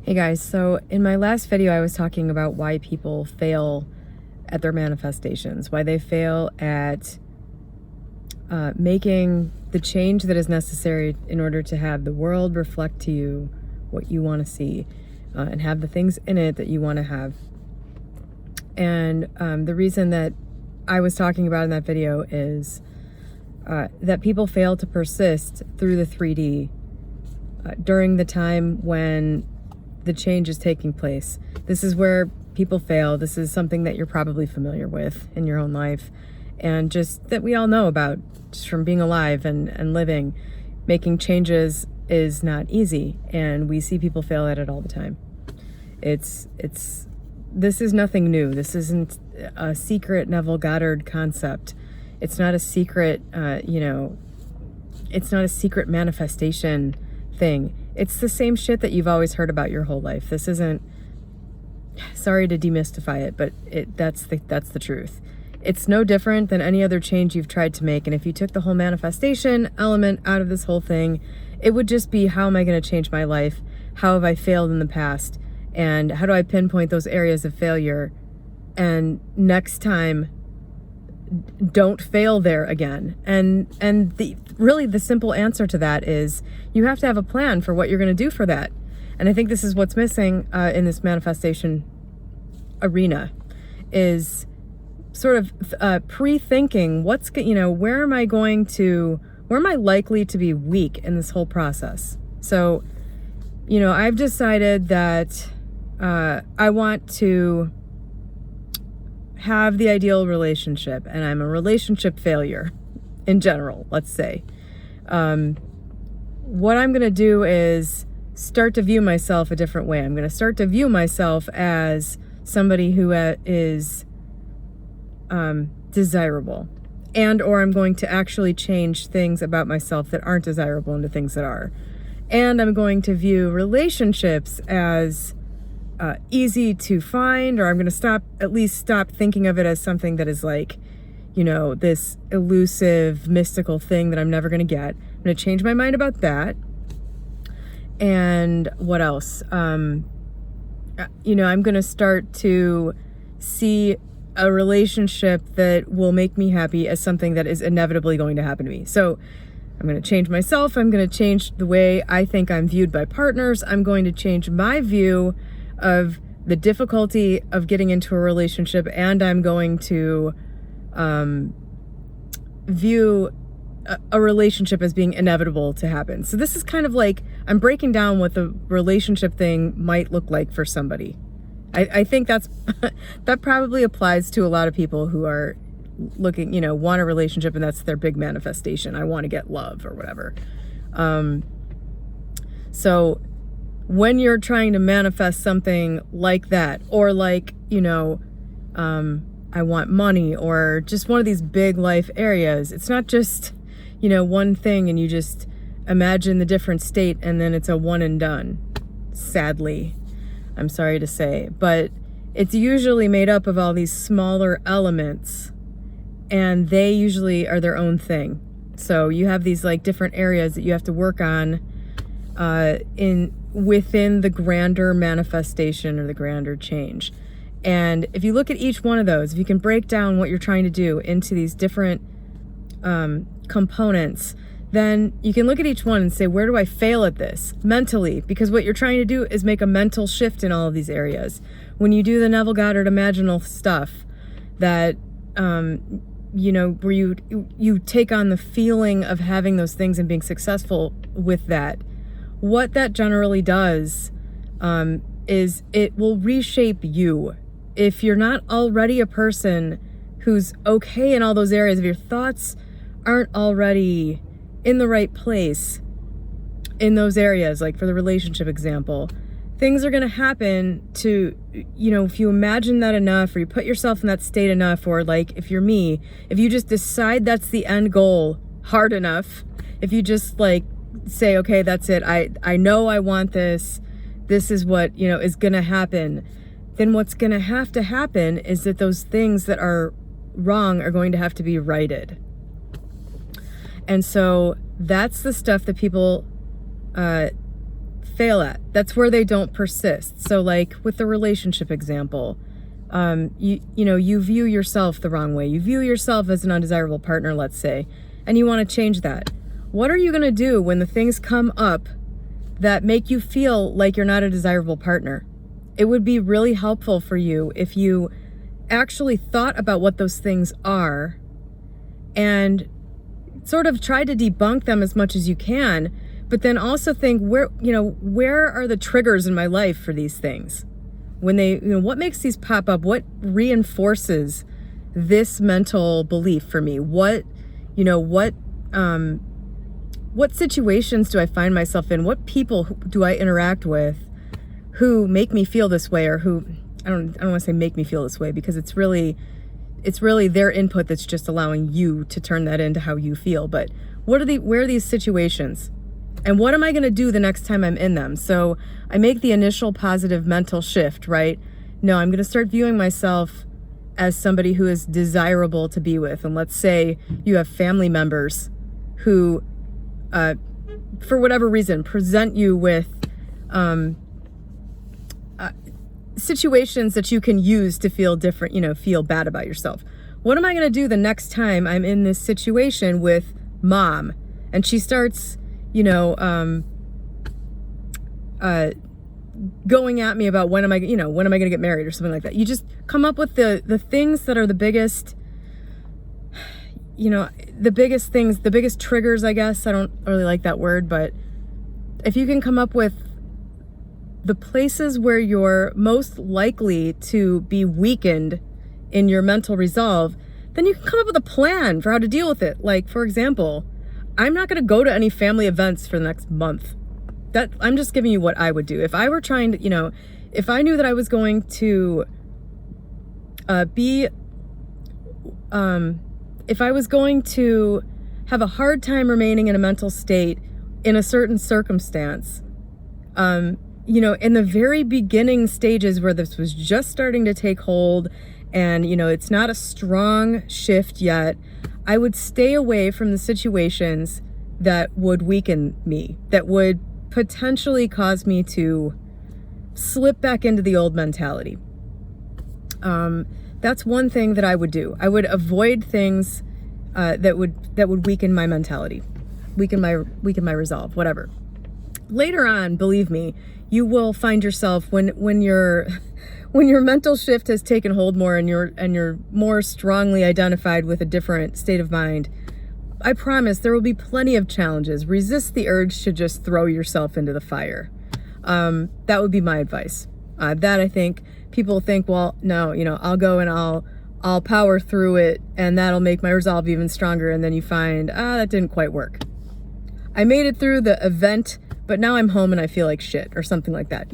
Hey guys, so in my last video I was talking about why people fail at their manifestations, why they fail at making the change that is necessary in order to have the world reflect to you what you want to see and have the things in it that you want to have. And the reason that I was talking about in that video is that people fail to persist through the 3D during the time when the change is taking place. This is where people fail. This is something that you're probably familiar with in your own life, and just that we all know about just from being alive and living. Making changes is not easy, and we see people fail at it all the time. This is nothing new. This isn't a secret Neville Goddard concept. It's not a secret, it's not a secret manifestation thing. It's the same shit that you've always heard about your whole life. This isn't, sorry to demystify it, but that's the truth. It's no different than any other change you've tried to make. And if you took the whole manifestation element out of this whole thing, it would just be, how am I going to change my life? How have I failed in the past? And how do I pinpoint those areas of failure? And next time, don't fail there again. And really the simple answer to that is you have to have a plan for what you're going to do for that. And I think this is what's missing in this manifestation arena, is sort of pre-thinking where am I likely to be weak in this whole process. So, I've decided that I want to have the ideal relationship, and I'm a relationship failure in general, let's say. What I'm going to do is start to view myself a different way. I'm going to start to view myself as somebody who is desirable, or I'm going to actually change things about myself that aren't desirable into things that are. And I'm going to view relationships as easy to find, or I'm going to at least stop thinking of it as something that is like, this elusive, mystical thing that I'm never going to get. I'm going to change my mind about that. And what else? I'm going to start to see a relationship that will make me happy as something that is inevitably going to happen to me. So I'm going to change myself. I'm going to change the way I think I'm viewed by partners. I'm going to change my view of the difficulty of getting into a relationship, and I'm going to view a relationship as being inevitable to happen. So this is kind of like, I'm breaking down what the relationship thing might look like for somebody. I think that probably applies to a lot of people who are looking, want a relationship, and that's their big manifestation. I want to get love or whatever. So when you're trying to manifest something like that, or like, I want money, or just one of these big life areas, it's not just, one thing and you just imagine the different state and then it's a one and done. Sadly, I'm sorry to say, but it's usually made up of all these smaller elements, and they usually are their own thing. So you have these like different areas that you have to work on within the grander manifestation or the grander change. And if you look at each one of those, if you can break down what you're trying to do into these different components, then you can look at each one and say, where do I fail at this mentally? Because what you're trying to do is make a mental shift in all of these areas. When you do the Neville Goddard imaginal stuff, that where you take on the feeling of having those things and being successful with that, what that generally does is it will reshape you. If you're not already a person who's okay in all those areas, if your thoughts aren't already in the right place in those areas, like for the relationship example, things are going to happen to, if you imagine that enough, or you put yourself in that state enough, or like if you're me, if you just decide that's the end goal hard enough, if you just like say, okay, that's it, I know I want this is what, is going to happen, then what's going to happen is that those things that are wrong are going to have to be righted. And so that's the stuff that people fail at. That's where they don't persist. So like with the relationship example, you view yourself the wrong way. You view yourself as an undesirable partner, let's say, and you want to change that. What are you going to do when the things come up that make you feel like you're not a desirable partner? It would be really helpful for you if you actually thought about what those things are and sort of try to debunk them as much as you can, but then also think, where are the triggers in my life for these things? When what makes these pop up? What reinforces this mental belief for me? What situations do I find myself in? What people do I interact with who make me feel this way, or who, I don't want to say make me feel this way, because it's really their input that's just allowing you to turn that into how you feel. But where are these situations? And what am I going to do the next time I'm in them? So I make the initial positive mental shift, right? No, I'm going to start viewing myself as somebody who is desirable to be with. And let's say you have family members who, for whatever reason, present you with situations that you can use to feel different, feel bad about yourself. What am I going to do the next time I'm in this situation with mom and she starts, going at me about when am I going to get married or something like that? You just come up with the things that are the biggest, the biggest things, the biggest triggers, I guess. I don't really like that word, but if you can come up with the places where you're most likely to be weakened in your mental resolve, then you can come up with a plan for how to deal with it. Like, for example, I'm not going to go to any family events for the next month. That I'm just giving you what I would do. If I were trying to, if I knew that I was going to if I was going to have a hard time remaining in a mental state in a certain circumstance, in the very beginning stages where this was just starting to take hold and, it's not a strong shift yet, I would stay away from the situations that would weaken me, that would potentially cause me to slip back into the old mentality. That's one thing that I would do. I would avoid things that would weaken my mentality, weaken my resolve, whatever. Later on, believe me, you will find yourself when your mental shift has taken hold more and you're more strongly identified with a different state of mind. I promise there will be plenty of challenges. Resist the urge to just throw yourself into the fire. That would be my advice. That I think people think, well, no, I'll go and I'll power through it and that'll make my resolve even stronger. And then you find, that didn't quite work. I made it through the event, but now I'm home and I feel like shit or something like that,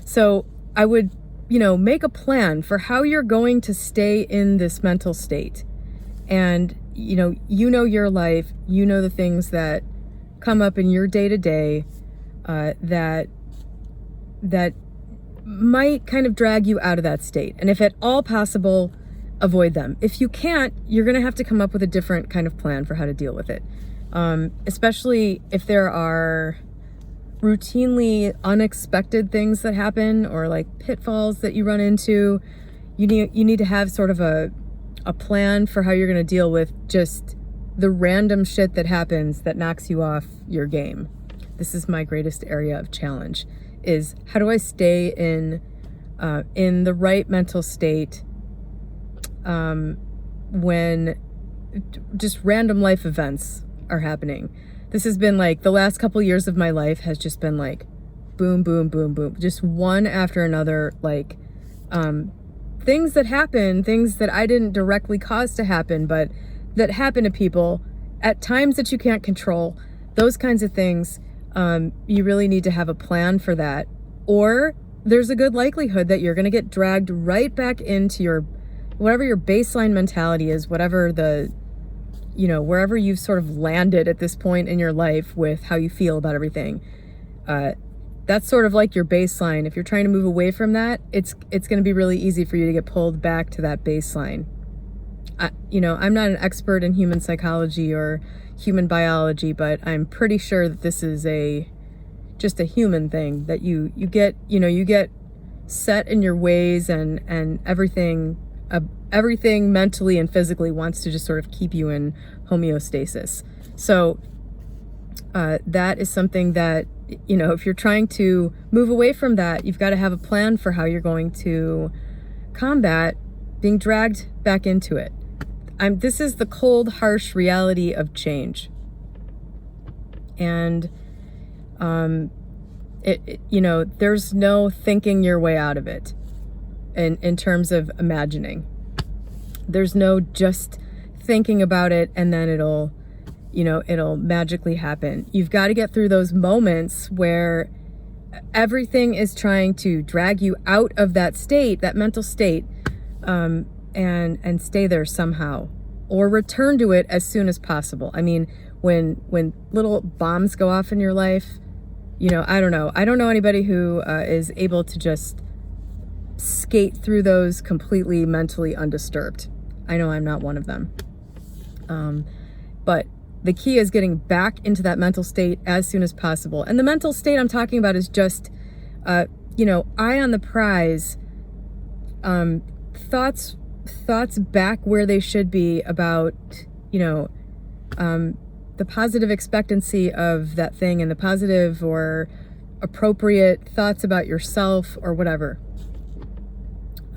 So I would, make a plan for how you're going to stay in this mental state. And, your life, the things that come up in your day-to-day that might kind of drag you out of that state. And if at all possible, avoid them. If you can't, you're going to have to come up with a different kind of plan for how to deal with it. Especially if there are routinely unexpected things that happen or like pitfalls that you run into, you need to have sort of a plan for how you're going to deal with just the random shit that happens that knocks you off your game. This is my greatest area of challenge, is how do I stay in the right mental state when just random life events are happening. This has been like the last couple years of my life has just been like boom, boom, boom, boom, just one after another, like things that happen, things that I didn't directly cause to happen, but that happen to people at times that you can't control. Those kinds of things, you really need to have a plan for that, or there's a good likelihood that you're going to get dragged right back into whatever your baseline mentality is, whatever wherever you've sort of landed at this point in your life with how you feel about everything. That's sort of like your baseline. If you're trying to move away from that, it's going to be really easy for you to get pulled back to that baseline. I'm not an expert in human psychology or human biology, but I'm pretty sure that this is a just a human thing that you get, you get set in your ways, and everything mentally and physically wants to just sort of keep you in homeostasis. So that is something that, if you're trying to move away from that, you've got to have a plan for how you're going to combat being dragged back into it. This is the cold, harsh reality of change. And there's no thinking your way out of it in terms of imagining. There's no just thinking about it and then it'll magically happen. You've got to get through those moments where everything is trying to drag you out of that state, that mental state, and stay there somehow, or return to it as soon as possible. I mean, when little bombs go off in your life, I don't know anybody who is able to just skate through those completely mentally undisturbed. I know I'm not one of them. But the key is getting back into that mental state as soon as possible. And the mental state I'm talking about is just, eye on the prize, thoughts back where they should be about, the positive expectancy of that thing and the positive or appropriate thoughts about yourself or whatever.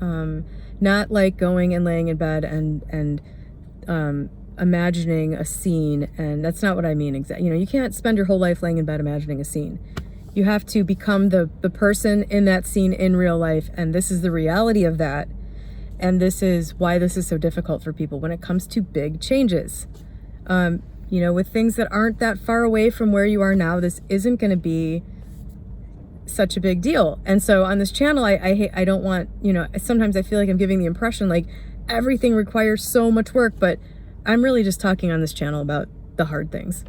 Not like going and laying in bed and imagining a scene, and that's not what I mean exactly. You can't spend your whole life laying in bed imagining a scene. You have to become the person in that scene in real life, and this is the reality of that. And this is why this is so difficult for people when it comes to big changes. With things that aren't that far away from where you are now, this isn't going to be such a big deal. And so on this channel, I don't want, sometimes I feel like I'm giving the impression like everything requires so much work, but I'm really just talking on this channel about the hard things.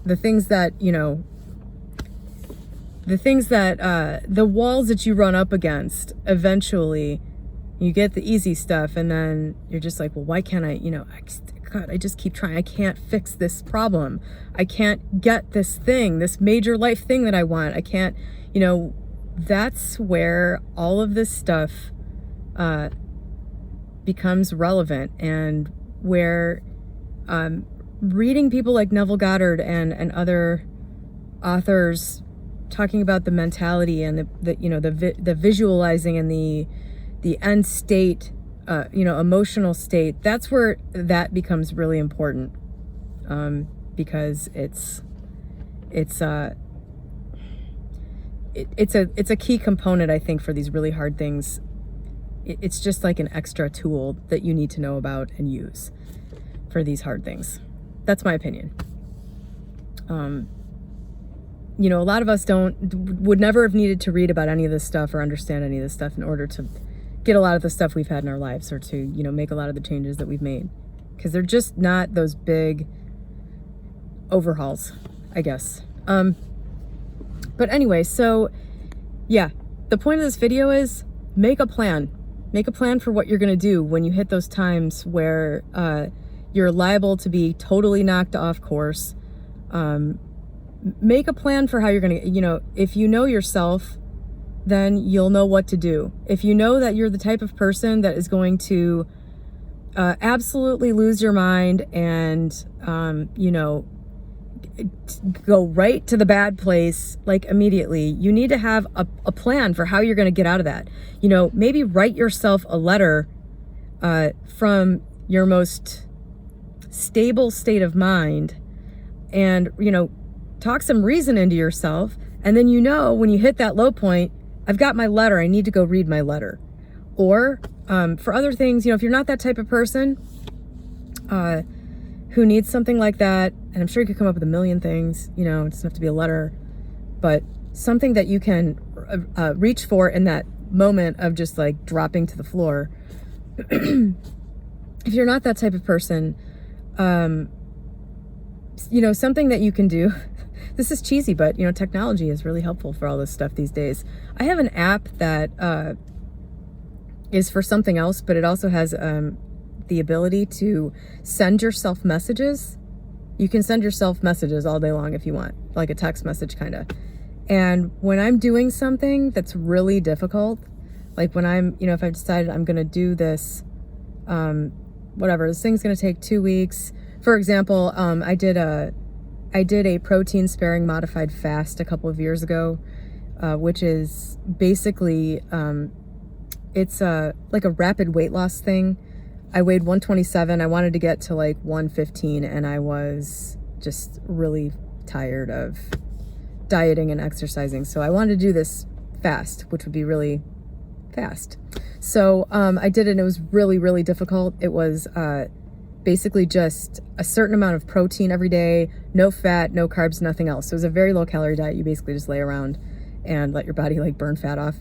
The things that, the walls that you run up against eventually. You get the easy stuff and then you're just like, well, why can't I, I just keep trying. I can't fix this problem. I can't get this thing, this major life thing that I want. I can't, that's where all of this stuff becomes relevant, and where reading people like Neville Goddard and other authors talking about the mentality and the visualizing and the end state, emotional state, that's where that becomes really important, because it's a key component, I think, for these really hard things. It's just like an extra tool that you need to know about and use for these hard things. That's my opinion. A lot of us would never have needed to read about any of this stuff or understand any of this stuff in order to get a lot of the stuff we've had in our lives, or to, make a lot of the changes that we've made, because they're just not those big overhauls, I guess. But anyway, so yeah, the point of this video is make a plan for what you're going to do when you hit those times where you're liable to be totally knocked off course. Make a plan for how you're going to, if you know yourself, then you'll know what to do. If you know that you're the type of person that is going to absolutely lose your mind and, go right to the bad place, like immediately, you need to have a plan for how you're going to get out of that. Maybe write yourself a letter from your most stable state of mind, and, talk some reason into yourself. And then, when you hit that low point, I've got my letter, I need to go read my letter. Or for other things, if you're not that type of person who needs something like that, and I'm sure you could come up with a million things, it doesn't have to be a letter, but something that you can reach for in that moment of just like dropping to the floor. If you're not that type of person, something that you can do. This is cheesy, but technology is really helpful for all this stuff these days. I have an app that is for something else, but it also has the ability to send yourself messages. You can send yourself messages all day long if you want, like a text message kind of. And when I'm doing something that's really difficult, like when I'm, if I've decided I'm going to do this, whatever, this thing's going to take 2 weeks. For example, I did a protein sparing modified fast a couple of years ago, which is basically, it's like a rapid weight loss thing. I weighed 127. I wanted to get to like 115, and I was just really tired of dieting and exercising. So I wanted to do this fast, which would be really fast. So I did it, and it was really, really difficult. It was basically just a certain amount of protein every day, no fat, no carbs, nothing else. So it was a very low calorie diet. You basically just lay around and let your body like burn fat off.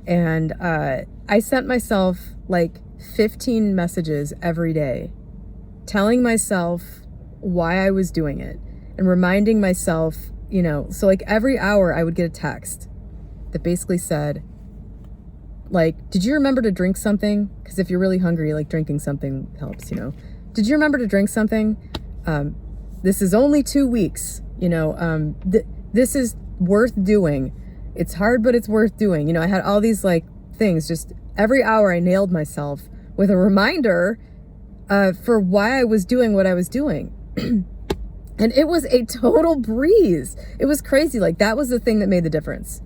And I sent myself like 15 messages every day telling myself why I was doing it and reminding myself, so like every hour I would get a text that basically said, like, did you remember to drink something? Because if you're really hungry, like drinking something helps, Did you remember to drink something? This is only 2 weeks, this is worth doing. It's hard, but it's worth doing. I had all these like things, just every hour I nailed myself with a reminder for why I was doing what I was doing. And it was a total breeze. It was crazy. Like that was the thing that made the difference.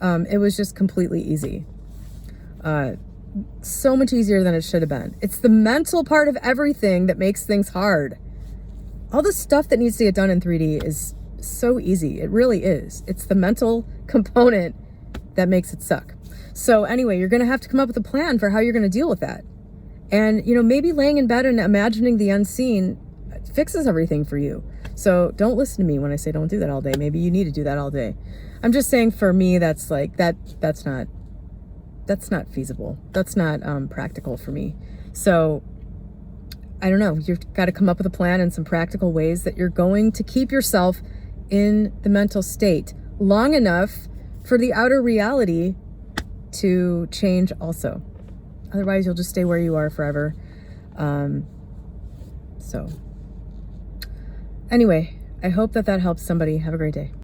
It was just completely easy. So much easier than it should have been. It's the mental part of everything that makes things hard. All the stuff that needs to get done in 3D is so easy. It really is. It's the mental component that makes it suck. So anyway, you're going to have to come up with a plan for how you're going to deal with that. And, maybe laying in bed and imagining the unseen fixes everything for you. So don't listen to me when I say don't do that all day. Maybe you need to do that all day. I'm just saying for me, that's like, that's not feasible. That's not practical for me. So I don't know. You've got to come up with a plan and some practical ways that you're going to keep yourself in the mental state long enough for the outer reality to change also. Otherwise, you'll just stay where you are forever. So anyway, I hope that helps somebody. Have a great day.